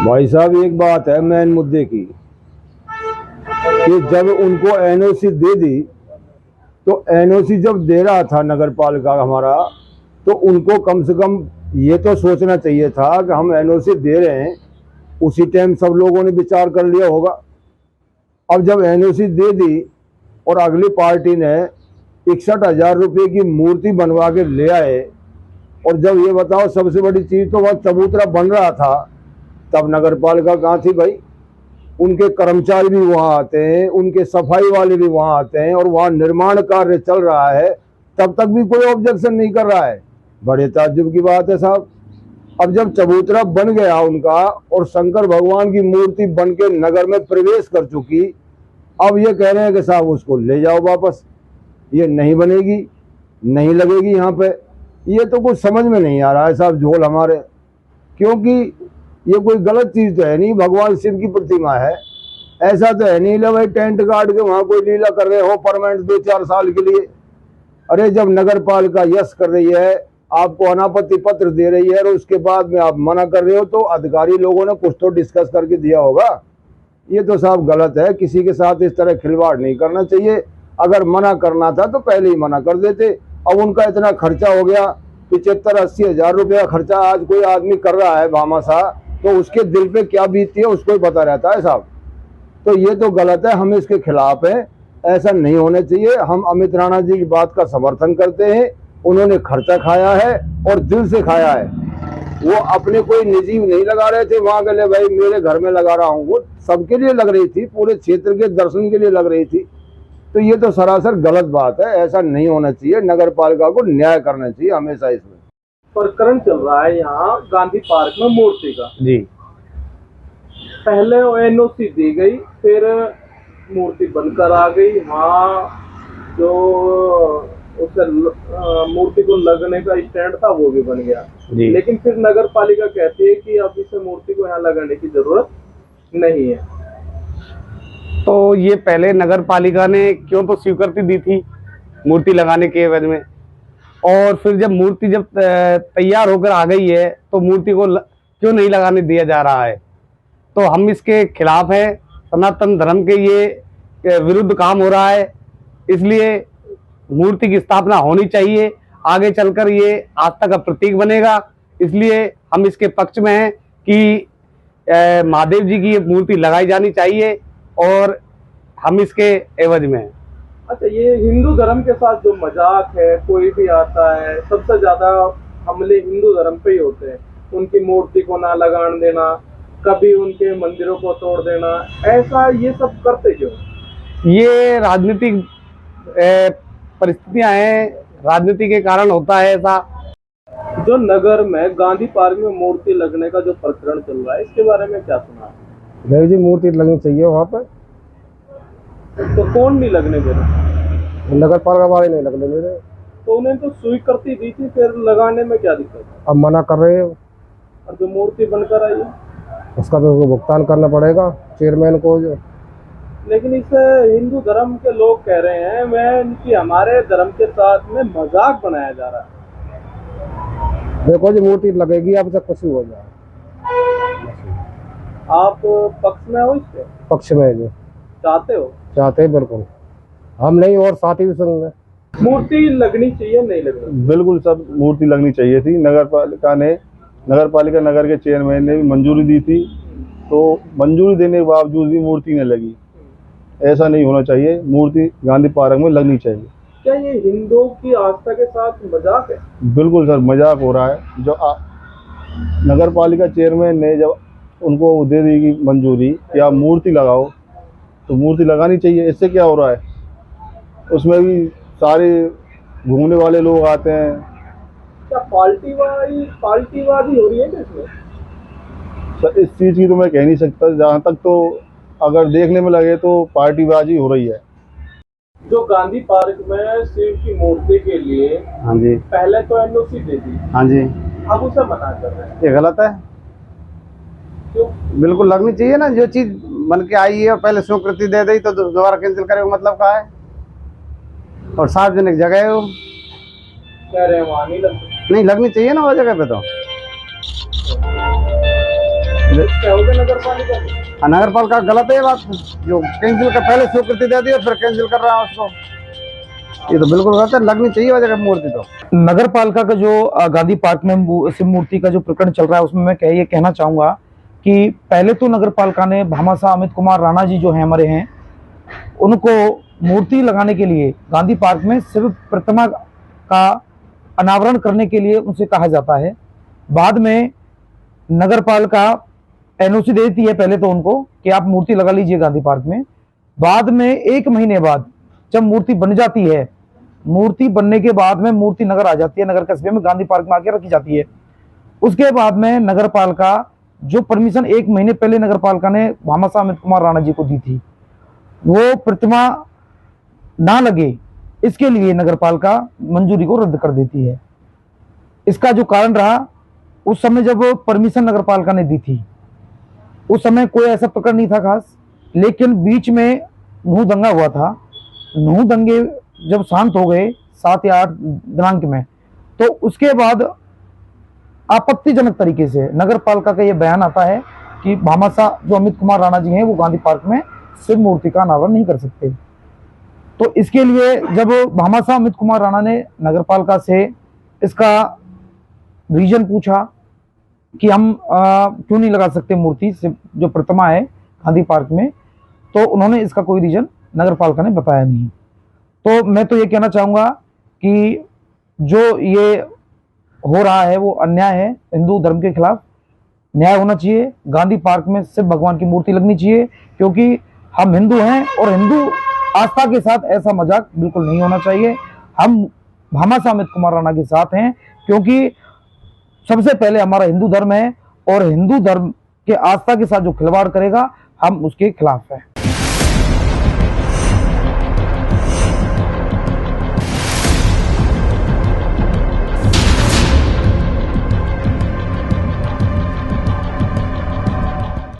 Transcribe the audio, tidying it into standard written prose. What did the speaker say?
भाई साहब एक बात है मेन मुद्दे की कि जब उनको एनओसी दे दी तो एनओसी जब दे रहा था नगर पालिका हमारा, तो उनको कम से कम ये तो सोचना चाहिए था कि हम एनओसी दे रहे हैं, उसी टाइम सब लोगों ने विचार कर लिया होगा। अब जब एनओसी दे दी और अगली पार्टी ने 61,000 रुपये की मूर्ति बनवा के ले आए, और जब ये बताओ सबसे बड़ी चीज तो वह चबूतरा बन रहा था, तब नगर पालिका कहाँ थी भाई? उनके कर्मचारी भी वहां आते हैं, उनके सफाई वाले भी वहां आते हैं, और वहां निर्माण कार्य चल रहा है, तब तक भी कोई ऑब्जेक्शन नहीं कर रहा है। बड़े ताज्जुब की बात है साहब। अब जब चबूतरा बन गया उनका और शंकर भगवान की मूर्ति बन के नगर में प्रवेश कर चुकी, अब ये कह रहे हैं कि साहब उसको ले जाओ वापस, ये नहीं बनेगी, नहीं लगेगी यहाँ पे। ये तो कुछ समझ में नहीं आ रहा है साहब झोल हमारे, क्योंकि ये कोई गलत चीज तो है नहीं, भगवान शिव की प्रतिमा है, ऐसा तो है नहीं ले भाई टेंट गाड़ के वहां कोई लीला कर रहे हो परमानेंट 2-4 साल के लिए। अरे जब नगर पालिका यस कर रही है, आपको अनापत्ति पत्र दे रही है, और उसके बाद में आप मना कर रहे हो, तो अधिकारी लोगों ने कुछ तो डिस्कस करके दिया होगा। ये तो साहब गलत है, किसी के साथ इस तरह खिलवाड़ नहीं करना चाहिए। अगर मना करना था तो पहले ही मना कर देते। अब उनका इतना खर्चा हो गया, 75-80 हजार रुपया खर्चा आज कोई आदमी कर रहा है भामाशाह, तो उसके दिल पे क्या बीतती है उसको ही पता रहता है साहब। तो ये तो गलत है, हम इसके खिलाफ हैं, ऐसा नहीं होना चाहिए। हम अमित राणा जी की बात का समर्थन करते हैं, उन्होंने खर्चा खाया है और दिल से खाया है। वो अपने कोई निजी नहीं लगा रहे थे वहां के लिए भाई मेरे घर में लगा रहा हूँ, वो सबके लिए लग रही थी, पूरे क्षेत्र के दर्शन के लिए लग रही थी। तो ये तो सरासर गलत बात है, ऐसा नहीं होना चाहिए। नगर पालिका को न्याय करना चाहिए हमेशा। इसमें प्रकरण चल रहा है यहाँ गांधी पार्क में मूर्ति का जी, पहले एनओसी दी गई, फिर मूर्ति बनकर आ गई वहाँ, जो उसे मूर्ति को लगने का स्टैंड था वो भी बन गया, लेकिन फिर नगर पालिका कहती है कि अब इसे मूर्ति को यहाँ लगाने की जरूरत नहीं है। तो ये पहले नगर पालिका ने क्यों तो स्वीकृति दी थी मूर्ति लगाने के एवज में, और फिर जब मूर्ति जब तैयार होकर आ गई है तो मूर्ति को क्यों नहीं लगाने दिया जा रहा है? तो हम इसके खिलाफ हैं। सनातन धर्म के ये विरुद्ध काम हो रहा है, इसलिए मूर्ति की स्थापना होनी चाहिए। आगे चलकर ये आस्था का प्रतीक बनेगा, इसलिए हम इसके पक्ष में हैं कि महादेव जी की ये मूर्ति लगाई जानी चाहिए, और हम इसके एवज में हैं। अच्छा, ये हिंदू धर्म के साथ जो मजाक है, कोई भी आता है सबसे ज्यादा हमले हिंदू धर्म पे ही होते हैं। उनकी मूर्ति को ना लगान देना, कभी उनके मंदिरों को तोड़ देना, ऐसा ये सब करते क्यों? ये राजनीतिक परिस्थितियां हैं, राजनीति के कारण होता है ऐसा। जो नगर में गांधी पार्क में मूर्ति लगने का जो प्रकरण चल रहा है, इसके बारे में क्या सुना? नहीं जी, मूर्ति लगनी चाहिए वहाँ पे। तो कौन नहीं लगने दे रहा? नगर पालिका वाले नहीं लगने दे रहे। तो उन्हें तो स्वीकृति दी थी, फिर लगाने में क्या दिक्कत है? अब मना कर रहे हो, और जो मूर्ति बनकर आई है उसका तो भुगतान करना पड़ेगा चेयरमैन को। जो लेकिन इसे हिंदू धर्म के लोग कह रहे हैं मैं कि हमारे धर्म के साथ में मजाक बनाया जा रहा है। देखो जी, मूर्ति लगेगी, अब तक कुछ हो जाए। आप पक्ष में हो इसके? पक्ष में जो चाहते हो? चाहते हैं बिल्कुल, हम नहीं और साथी भी संग में। मूर्ति लगनी चाहिए नहीं लगनी? बिल्कुल सब मूर्ति लगनी चाहिए थी। नगर पालिका नगर के चेयरमैन ने भी मंजूरी दी थी, तो मंजूरी देने के बावजूद भी मूर्ति नहीं लगी। ऐसा नहीं होना चाहिए, मूर्ति गांधी पार्क में लगनी चाहिए। क्या ये हिंदुओं की आस्था के साथ मजाक है? बिल्कुल सर, मजाक हो रहा है। जो नगर पालिका चेयरमैन ने जब उनको दे दी मंजूरी कि आप मूर्ति लगाओ, तो मूर्ति लगानी चाहिए। इससे क्या हो रहा है, उसमें भी सारे घूमने वाले लोग आते हैं। क्या पार्टीवादी हो रही है क्या इसमें? सर इस चीज़ की तो मैं कह नहीं सकता, जहाँ तक तो अगर देखने में लगे तो पार्टीबाजी हो रही है। जो गांधी पार्क में शिव की मूर्ति के लिए हाँ जी, पहले तो एनओसी दे दी, हाँ जी, अब उसे मना कर रहे हैं, ये गलत है। क्यों? बिल्कुल लगनी चाहिए ना, जो चीज बन के आई है और पहले स्वीकृति दे दी तो दोबारा कैंसिल करे मतलब का है? और सार्वजनिक जगह है वो, कह रहे हैं वहाँ नहीं लगती। नहीं लगनी चाहिए ना वो जगह पे। तो कहोगे नगर पालिका को? नगर पालिका गलत है ये बात, जो कैंसिल का पहले स्वीकृति दे दी और फिर कैंसिल कर रहा है उसको, ये तो बिल्कुल गलत है। लगनी चाहिए वजह मूर्ति तो। नगर पालिका का जो गांधी पार्क में शिव मूर्ति का जो प्रकरण चल रहा है उसमें मैं ये कहना चाहूंगा कि पहले तो नगर पालिका ने भामाशाह अमित कुमार राणा जी जो हैं हमारे हैं, उनको मूर्ति लगाने के लिए गांधी पार्क में शिव प्रतिमा का अनावरण करने के लिए उनसे कहा जाता है। बाद में नगर पालिका एनओसी दे देती है पहले तो उनको कि आप मूर्ति लगा लीजिए गांधी पार्क में। बाद में 1 महीने बाद जब मूर्ति बन जाती है, मूर्ति बनने के बाद में मूर्ति नगर आ जाती है, नगर कस्बे में गांधी पार्क में आके रखी जाती है। उसके बाद में नगर पालिका जो परमिशन 1 महीने पहले नगर पालिका ने भामाशाह अमित कुमार राणा जी को दी थी, वो प्रतिमा ना लगे इसके लिए नगर पालिका मंजूरी को रद्द कर देती है। इसका जो कारण रहा, उस समय जब परमिशन नगर पालिका ने दी थी उस समय कोई ऐसा प्रकरण नहीं था खास, लेकिन बीच में नूह दंगा हुआ था। नूह दंगे जब शांत हो गए 7 या 8 दिनांक में, तो उसके बाद आपत्तिजनक तरीके से नगर पालिका का यह बयान आता है कि भामाशाह जो अमित कुमार राणा जी हैं वो गांधी पार्क में शिव मूर्ति का अनावरण नहीं कर सकते। तो इसके लिए जब भामाशाह अमित कुमार राणा ने नगर पालिका से इसका रीजन पूछा कि हम क्यों नहीं लगा सकते मूर्ति जो प्रतिमा है गांधी पार्क में, तो उन्होंने इसका कोई रीजन नगर पालिका ने बताया नहीं। तो मैं तो ये कहना चाहूँगा कि जो ये हो रहा है वो अन्याय है, हिंदू धर्म के खिलाफ न्याय होना चाहिए। गांधी पार्क में शिव भगवान की मूर्ति लगनी चाहिए, क्योंकि हम हिंदू हैं और हिंदू आस्था के साथ ऐसा मजाक बिल्कुल नहीं होना चाहिए। हम भामाशाह अमित कुमार राणा के साथ हैं, क्योंकि सबसे पहले हमारा हिंदू धर्म है और हिंदू धर्म के आस्था के साथ जो खिलवाड़ करेगा हम उसके खिलाफ हैं।